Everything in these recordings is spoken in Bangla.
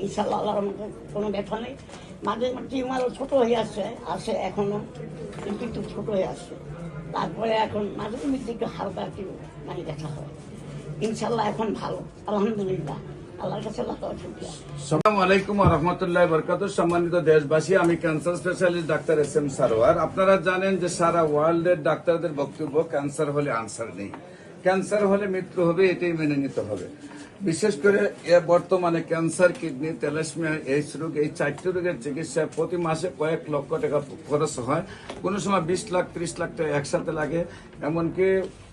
ইনশাল্লাহ আল্লাহর মধ্যে কোনো ব্যথা নেই। মাঝে টিউমারও ছোটো হয়ে আসে এখনও, কিন্তু একটু ছোটো হয়ে আসছে। তারপরে এখন মাঝে মধ্যে একটু হালকা একটু ব্যথা হয়। ইনশাল্লাহ এখন ভালো, আলহামদুলিল্লাহ, আল্লাহর কাছে লাখ শুকরিয়া। আসসালামু আলাইকুম ওয়া রাহমাতুল্লাহি ওয়া বারাকাতুহু। সম্মানিত দেশবাসী, আমি cancer specialist doctor SM Sarwar. আপনারা জানেন যে সারা ওয়ার্ল্ডের ডাক্তারদের বক্তব্য ক্যান্সার হলে আনসার নেই, ক্যান্সার হলে মৃত্যু হবে, এটাই মেনে নিতে হবে। বিশেষ করে বর্তমানে ক্যান্সার, কিডনি, তেলাসমিয়া, এইডস রোগ, এই 4টি রোগের চিকিৎসায় প্রতি মাসে কয়েক লক্ষ টাকা খরচ হয়। কোনো সময় 20 লাখ 30 লাখ টাকা একসাথে লাগে, এমনকি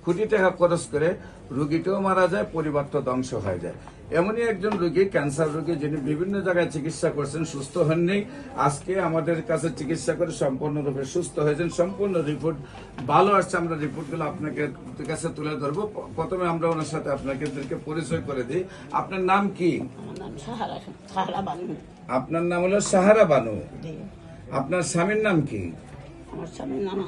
কোটি টাকা খরচ করে রোগীটাও মারা যায়, পরিবারটা ধ্বংস হয়ে যায়। এমনই একজন রোগী, ক্যান্সার রোগী, যিনি বিভিন্ন জায়গায় চিকিৎসা করছেন, সুস্থ হননি। আজকে আমাদের কাছে চিকিৎসা করে সম্পূর্ণরূপে সুস্থ হয়েছেন, সম্পূর্ণ রিপোর্ট ভালো আসছে। আমরা রিপোর্টগুলো আপনাকে কাছে তুলে ধরবো। প্রথমে আমরা ওনার সাথে আপনাকে পরিচয় করে দিই। আপনার নাম কি? আমার নাম সাহারা বানু। আপনার নাম হলো সাহারা বানু। আপনার স্বামীর নাম কি? আমার স্বামীর নাম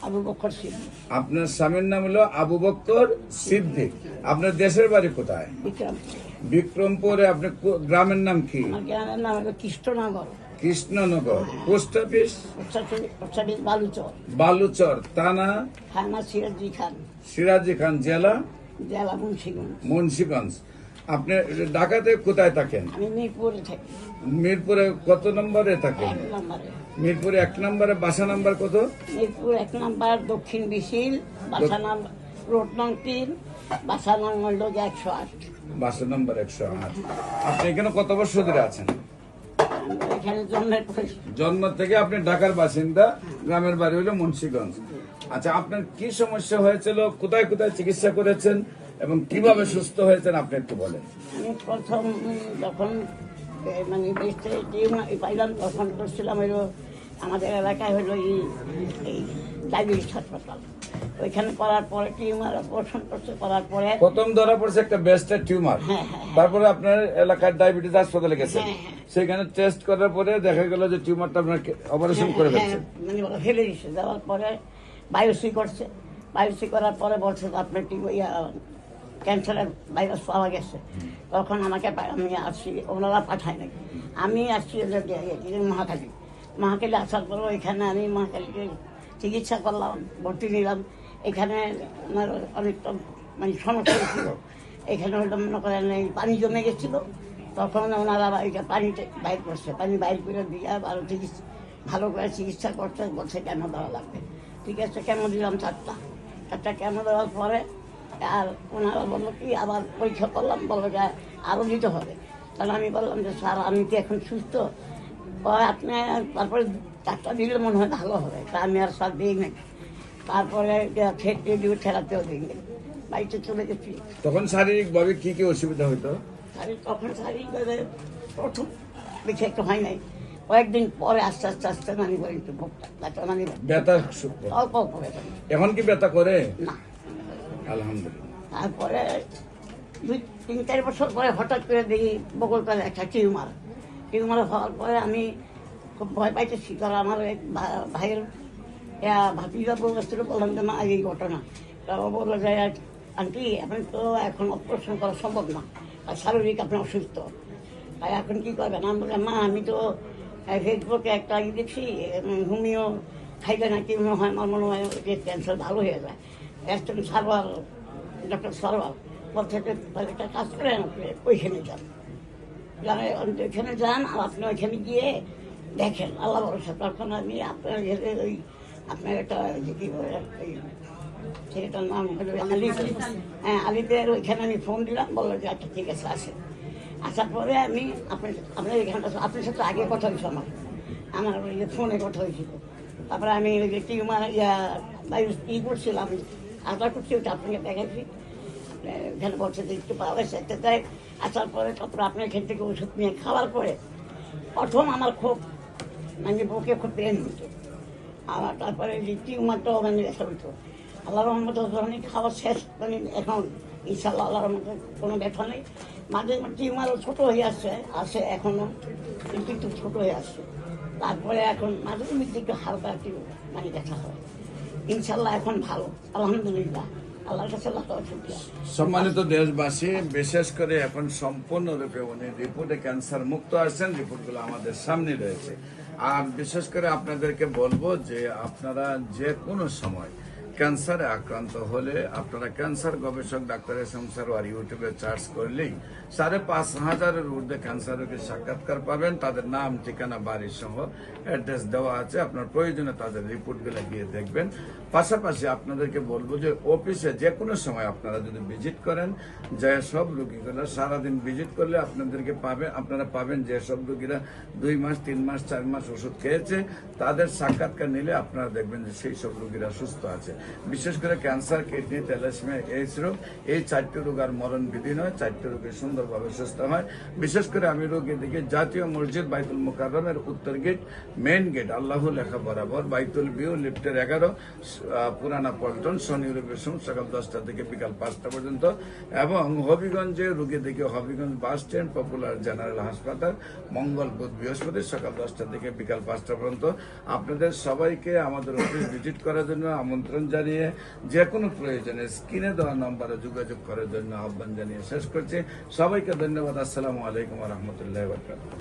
আবু বকর সিদ্দিক। আপনার স্বামীর নাম হলো আবু বকর সিদ্দিক। আপনার দেশের বাড়ি কোথায়? বিক্রমপুরে। আপনার গ্রামের নাম কি? আমার গ্রামের নাম হলো কৃষ্ণনগর। কৃষ্ণনগর। Post office? বালুচর। বালুচর। থানা? থানা সিরাজি খান। সিরাজি খান। জেলা? জেলা মুন্সিগঞ্জ। মুন্সিগঞ্জ। আপনি ঢাকাতে কোথায় থাকেন? আমি মিরপুরে থাকি। মিরপুরে কত নম্বরে থাকেন? 1 নম্বরে। মিরপুরে 1 নম্বরে। বাসা নাম্বার কত? মিরপুর 1 নম্বর, দক্ষিণ বিশিল, বাসা নাম রোড নং 3, বাসা নং হল 108। বাসা নাম্বার 108। আপনি এখানে কত বছর ধরে আছেন? এখানে জন্মের পরে। জন্ম থেকে আপনি ঢাকার বাসিন্দা, গ্রামের বাড়ি হলো মুন্সিগঞ্জ। আচ্ছা, আপনার কি সমস্যা হয়েছিল, কোথায় কোথায় চিকিৎসা করেছেন এবং কিভাবে সুস্থ হয়েছেন আপনি একটু বলেন। আমি প্রথম যখন বেস্টে পাইলাম, তখন করছিলাম হলো আমাদের এলাকায় হলো এই ডায়াবেটিস হাসপাতাল। ওইখানে করার পরে টিউমার অপারেশন করছে, করার পরে প্রথম ধরা পড়ছে একটা ব্রেস্টের টিউমার। তারপরে আপনার এলাকার ডায়াবেটিস হাসপাতালে গেছেন, সেখানে টেস্ট করার পরে দেখা গেল যে টিউমারটা আপনার অপারেশন করে ফেলছে, ফেলে দিচ্ছে। দেওয়ার পরে বায়োপসি করছে, বায়োপসি করার পরে বলছে আপনার ক্যান্সারের ভাইরাস পাওয়া গেছে। তখন আমাকে আমি আসছি, ওনারা পাঠায় নাকি, আমি আসছি মহাকালী আসার পরে এখানে আমি মহাকালীকে চিকিৎসা করলাম, ভর্তি নিলাম। এখানে আমার অনেকটা সমস্যা ছিল। এখানে হয়তো মনে করেন এই পানি জমে গেছিলো, তখন ওনারা পানিতে বাইর করছে, পানি বাইর করে দিয়ে আরও চিকিৎসা ভালো করে চিকিৎসা করতে বলছে কেমো দেওয়া লাগবে। ঠিক আছে, কেমো দিলাম 4টা কেমো দেওয়ার পরে আর ওনারা বললো কি আবার পরীক্ষা করলাম, বললো যে আরও দিতে হবে। তাহলে আমি বললাম যে স্যার আমি তো এখন সুস্থ, আপনি তারপরে 4টা দিলে মনে হয় ভালো হবে। তা আমি আর স্যার দিই নাকি। তারপরে ঠেলাতেও দিই নাকি, বাড়িতে চলে গেছি। তখন শারীরিকভাবে কি কি অসুবিধা হইতো? তখন শারীরিকভাবে প্রথম বেশি একটু হয় নাই, কয়েকদিন পরে আস্তে আস্তে আস্তে একটু ব্যথা অল্প অল্প ব্যথা। এখন কি ব্যথা করে না, আলহামদুলিল্লাহ। তারপরে 2-3-4 বছর পরে হঠাৎ করে দেখি বগলতলে একটা টিউমার হওয়ার পরে আমি খুব ভয় পাইতেছি। কারণ আমার এক ভাইয়ের ভাতিজা বলছিল, বললাম যে মা এই ঘটনা। তারপর বললো যে আন্টি আপনি তো এখন অপারেশন করা সম্ভব না, আর শারীরিক আপনি অসুস্থ, তাই এখন কী করবেন? আমি বললাম মা আমি তো ফেসবুকে একটা দেখছি হোমিও খাইলে নাকি মনে হয়, আমার মনে হয় যে ক্যান্সার ভালো হয়ে যায়। একজন সারোয়ার, ডক্টর সারোয়ার বলছে একটা কাজ করেন, আপনি ওইখানে যান, ওইখানে যান আর আপনি ওইখানে গিয়ে দেখেন, আল্লাহ ভরসা। তখন আমি আপনার ওই আপনার একটা কি বলে সেটার নাম হলো আলিদের, ওইখানে আমি ফোন দিলাম, বললো যে আচ্ছা ঠিক আছে আসেন। আসার পরে আমি আপনার এখানটা আপনার সাথে আগে কথা হয়েছে, আমার ওই যে ফোনে কথা হয়েছিল। তারপরে আমি ওই যে টিউমার করছিলাম, আশা করছি ওটা আপনাকে দেখাচ্ছি। এখানে বলছে যে একটু পাওয়া গেছে, তাই আসার পরে তারপরে আপনার এখান থেকে ওষুধ নিয়ে খাওয়ার পরে প্রথম আমার খুব বুকে খুব পেন হতো। আমার তারপরে যে টিউমারটাও ব্যথা হতো। আল্লাহ রহমত খাওয়া শেষ, এখন ইনশাল্লাহ আল্লাহ রহমতে কোনো ব্যথা নেই। মাঝে টিউমারও ছোটো হয়ে আসে এখনও, কিন্তু একটু ছোটো হয়ে আসছে। তারপরে এখন মাঝে মধ্যে একটু হালকা একটু ব্যথা হয়। ইনশাল্লাহ এখন ভালো, আলহামদুলিল্লাহ, আল্লাহর কাছে লাখ লাখ শুকরিয়া। সম্মানিত দেশবাসী, বিশেষ করে এখন সম্পূর্ণরূপে উনি রিপোর্টে ক্যান্সার মুক্ত আছেন, রিপোর্টগুলো আমাদের সামনে রয়েছে। আর বিশেষ করে আপনাদেরকে বলবো যে আপনারা যে কোনো সময় ক্যান্সারে আক্রান্ত হলে আপনারা ক্যান্সার গবেষক ডাক্তার এস.এম. সারোয়ার ইউটিউবে সার্চ করলেই 5,500-এর ঊর্ধ্বে ক্যান্সার রোগীর সাক্ষাৎকার পাবেন। তাদের নাম, ঠিকানা, বাড়ি সহ অ্যাড্রেস দেওয়া আছে। আপনার প্রয়োজনে তাদের রিপোর্টগুলো গিয়ে দেখবেন। পাশাপাশি আপনাদেরকে বলবো যে অফিসে যে কোনো সময় আপনারা যদি ভিজিট করেন, যে সব রোগীগুলো সারাদিন ভিজিট করলে আপনারা পাবেন যে সব রোগীরা 2 মাস, 3 মাস, 4 মাস ওষুধ খেয়েছে, তাদের সাক্ষাৎকার নিলে আপনারা দেখবেন যে সেই সব রোগীরা সুস্থ আছে। বিশেষ করে ক্যান্সার, কিডনি, থ্যালাসেমিয়া, এইডস রোগ, এই 4টি রোগ আর মরণ বিধি নয়। 4টি রোগী সুন্দরভাবে সুস্থ হয়। বিশেষ করে আমি রোগীদেরকে জাতীয় মসজিদ বাইতুল মুকাররমের উত্তর গেট, মেইন গেট, আল্লাহ লেখা বরাবর, বাইতুল ভিউ, লিফটের 11, পুরানা পল্টন, শনি রবি সোম সকাল 10টা থেকে বিকাল 5টা পর্যন্ত, এবং হবিগঞ্জে রোগীদেরকে Habiganj bus stand, popular general হাসপাতাল, মঙ্গল, বুধ, বৃহস্পতি সকাল 10টা থেকে বিকাল 5টা পর্যন্ত। আপনাদের সবাইকে আমাদের অফিস ভিজিট করার জন্য আমন্ত্রণ জানিয়ে যে কোনো প্রয়োজনে স্ক্রিনে দেওয়া নম্বরে যোগাযোগ করার জন্য আহ্বান জানিয়ে শেষ করছি। সবাইকে ধন্যবাদ। আসসালামু আলাইকুম ওয়া রাহমাতুল্লাহি ওয়া বারাকাতুহু।